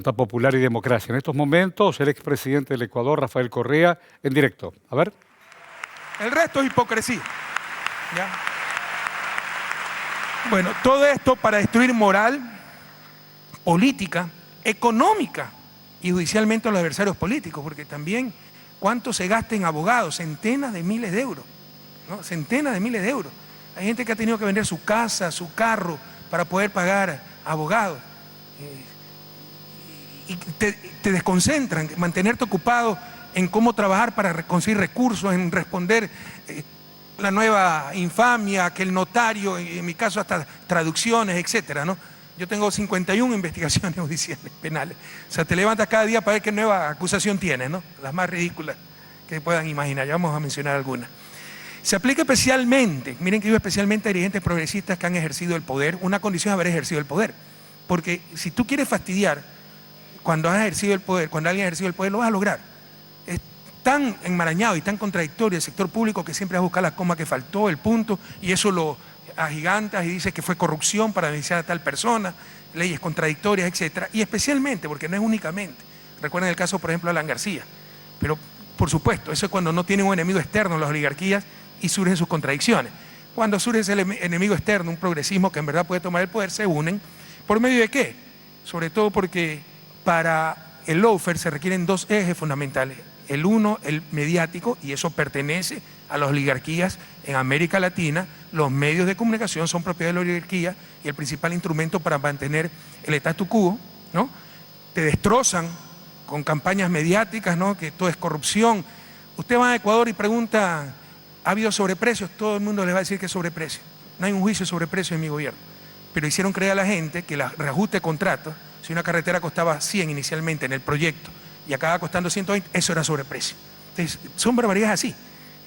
Voluntad Popular y Democracia. En estos momentos, el expresidente del Ecuador, Rafael Correa, en directo. A ver. El resto es hipocresía. ¿Ya? Bueno, todo esto para destruir moral, política, económica y judicialmente a los adversarios políticos, porque también cuánto se gasta en abogados, centenas de miles de euros, ¿no? Centenas de miles de euros. Hay gente que ha tenido que vender su casa, su carro, para poder pagar abogados. Y te desconcentran, mantenerte ocupado en cómo trabajar para conseguir recursos, en responder la nueva infamia, que el notario, en mi caso hasta traducciones, etcétera, ¿no? Yo tengo 51 investigaciones judiciales penales. O sea, te levantas cada día para ver qué nueva acusación tienes, ¿no? Las más ridículas que puedan imaginar. Ya vamos a mencionar algunas. Se aplica especialmente, miren que yo especialmente a dirigentes progresistas que han ejercido el poder. Una condición es haber ejercido el poder. Porque si tú quieres fastidiar cuando has ejercido el poder, cuando alguien ha ejercido el poder, lo vas a lograr. Es tan enmarañado y tan contradictorio el sector público que siempre vas a buscar la coma que faltó, el punto, y eso lo agigantas y dices que fue corrupción para beneficiar a tal persona, leyes contradictorias, etcétera. Y especialmente, porque no es únicamente. Recuerden el caso, por ejemplo, de Alan García. Pero, por supuesto, eso es cuando no tienen un enemigo externo las oligarquías y surgen sus contradicciones. Cuando surge ese enemigo externo, un progresismo que en verdad puede tomar el poder, se unen. ¿Por medio de qué? Sobre todo porque para el lawfare se requieren dos ejes fundamentales. El uno, el mediático, y eso pertenece a las oligarquías en América Latina. Los medios de comunicación son propiedad de la oligarquía y el principal instrumento para mantener el statu quo, ¿no? Te destrozan con campañas mediáticas, ¿no? Que todo es corrupción. Usted va a Ecuador y pregunta, ¿ha habido sobreprecios? Todo el mundo les va a decir que es sobreprecio. No hay un juicio de sobreprecio en mi gobierno. Pero hicieron creer a la gente que el reajuste de contratos, si una carretera costaba 100 inicialmente en el proyecto y acaba costando 120, eso era sobreprecio. Entonces, son barbaridades así.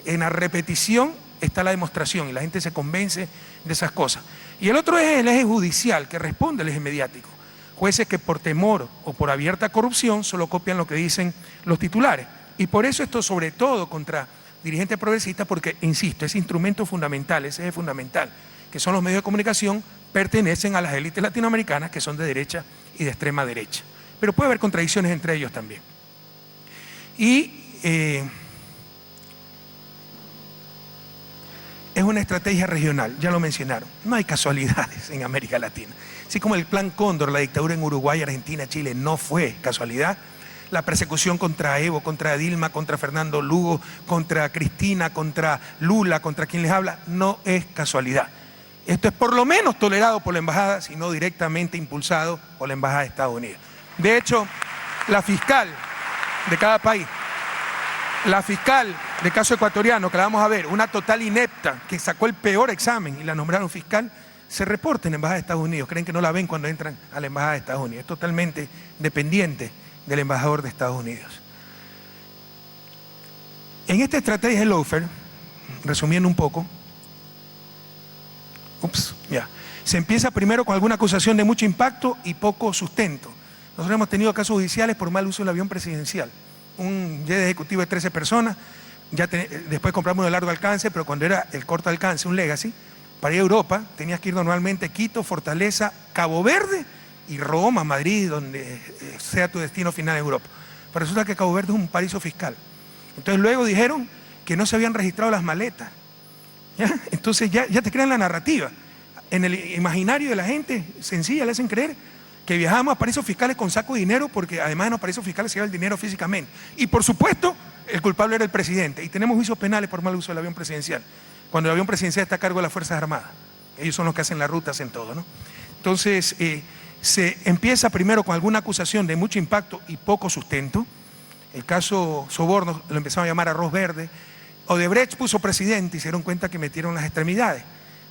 En la repetición está la demostración y la gente se convence de esas cosas. Y el otro es el eje judicial, que responde al eje mediático. Jueces que por temor o por abierta corrupción solo copian lo que dicen los titulares. Y por eso esto sobre todo contra dirigentes progresistas, porque, insisto, ese instrumento fundamental, ese eje fundamental, que son los medios de comunicación, pertenecen a las élites latinoamericanas que son de derecha y de extrema derecha. Pero puede haber contradicciones entre ellos también. Y es una estrategia regional, ya lo mencionaron. No hay casualidades en América Latina. Así como el Plan Cóndor, la dictadura en Uruguay, Argentina, Chile, no fue casualidad. La persecución contra Evo, contra Dilma, contra Fernando Lugo, contra Cristina, contra Lula, contra quien les habla, no es casualidad. Esto es por lo menos tolerado por la embajada, sino directamente impulsado por la embajada de Estados Unidos. De hecho, la fiscal de cada país, la fiscal del caso ecuatoriano, que la vamos a ver, una total inepta, que sacó el peor examen y la nombraron fiscal, se reporta en la embajada de Estados Unidos. Creen que no la ven cuando entran a la embajada de Estados Unidos. Es totalmente dependiente del embajador de Estados Unidos. En esta estrategia de lawfare, resumiendo un poco, se empieza primero con alguna acusación de mucho impacto y poco sustento. Nosotros hemos tenido casos judiciales por mal uso del avión presidencial. Un jet ejecutivo de 13 personas, después compramos uno de largo alcance, pero cuando era el corto alcance, un Legacy, para ir a Europa tenías que ir normalmente a Quito, Fortaleza, Cabo Verde y Roma, Madrid, donde sea tu destino final en Europa. Pero resulta que Cabo Verde es un paraíso fiscal. Entonces luego dijeron que no se habían registrado las maletas. ¿Ya? Entonces ya te crean la narrativa. En el imaginario de la gente sencilla le hacen creer que viajábamos a paraísos fiscales con saco de dinero, porque además en los paraísos fiscales se lleva el dinero físicamente. Y por supuesto, el culpable era el presidente. Y tenemos juicios penales por mal uso del avión presidencial. Cuando el avión presidencial está a cargo de las Fuerzas Armadas. Ellos son los que hacen la ruta, hacen todo, ¿no? Entonces, se empieza primero con alguna acusación de mucho impacto y poco sustento. El caso Soborno lo empezaron a llamar arroz verde. Odebrecht puso presidente y se dieron cuenta que metieron las extremidades,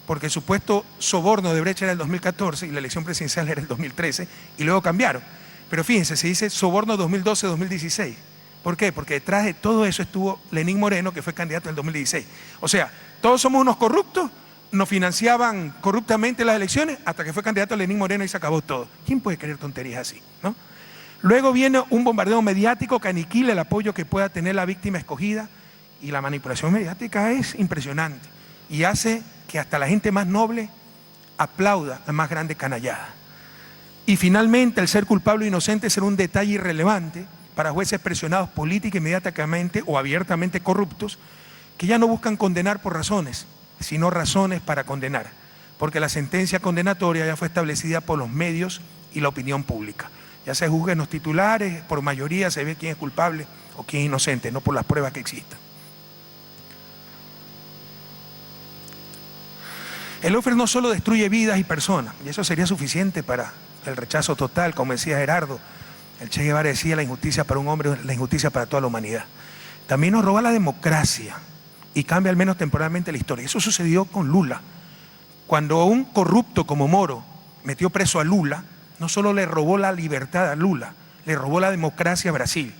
porque el supuesto soborno de Odebrecht era el 2014 y la elección presidencial era el 2013 y luego cambiaron. Pero fíjense, se dice soborno 2012-2016. ¿Por qué? Porque detrás de todo eso estuvo Lenín Moreno, que fue candidato en el 2016. O sea, todos somos unos corruptos, nos financiaban corruptamente las elecciones hasta que fue candidato Lenín Moreno y se acabó todo. ¿Quién puede creer tonterías así, no? Luego viene un bombardeo mediático que aniquila el apoyo que pueda tener la víctima escogida, y la manipulación mediática es impresionante y hace que hasta la gente más noble aplauda la más grande canallada. Y finalmente, el ser culpable o inocente será un detalle irrelevante para jueces presionados política, inmediatamente o abiertamente corruptos, que ya no buscan condenar por razones, sino razones para condenar, porque la sentencia condenatoria ya fue establecida por los medios y la opinión pública. Ya se juzga en los titulares, por mayoría se ve quién es culpable o quién es inocente, no por las pruebas que existan. El lawfare no solo destruye vidas y personas, y eso sería suficiente para el rechazo total, como decía Gerardo. El Che Guevara decía: la injusticia para un hombre, la injusticia para toda la humanidad. También nos roba la democracia y cambia al menos temporalmente la historia. Eso sucedió con Lula. Cuando un corrupto como Moro metió preso a Lula, no solo le robó la libertad a Lula, le robó la democracia a Brasil.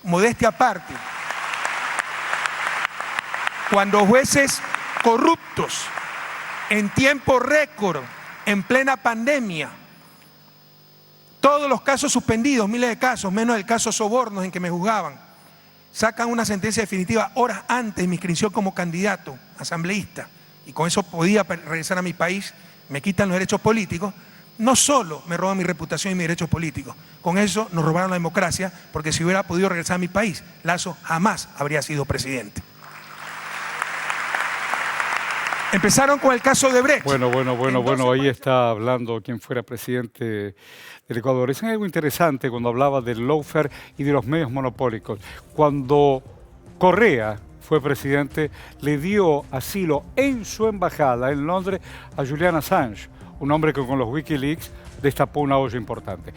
Modestia aparte, cuando jueces corruptos en tiempo récord, en plena pandemia, todos los casos suspendidos, miles de casos, menos el caso Sobornos en que me juzgaban, sacan una sentencia definitiva horas antes de mi inscripción como candidato asambleísta, y con eso podía regresar a mi país, me quitan los derechos políticos. No solo me roban mi reputación y mis derechos políticos, con eso nos robaron la democracia, porque si hubiera podido regresar a mi país, Lasso jamás habría sido presidente. Empezaron con el caso de Brecht. Bueno, ahí está hablando quien fuera presidente del Ecuador. Es algo interesante cuando hablaba del lawfare y de los medios monopólicos. Cuando Correa fue presidente, le dio asilo en su embajada en Londres a Julian Assange, un hombre que con los Wikileaks destapó una olla importante.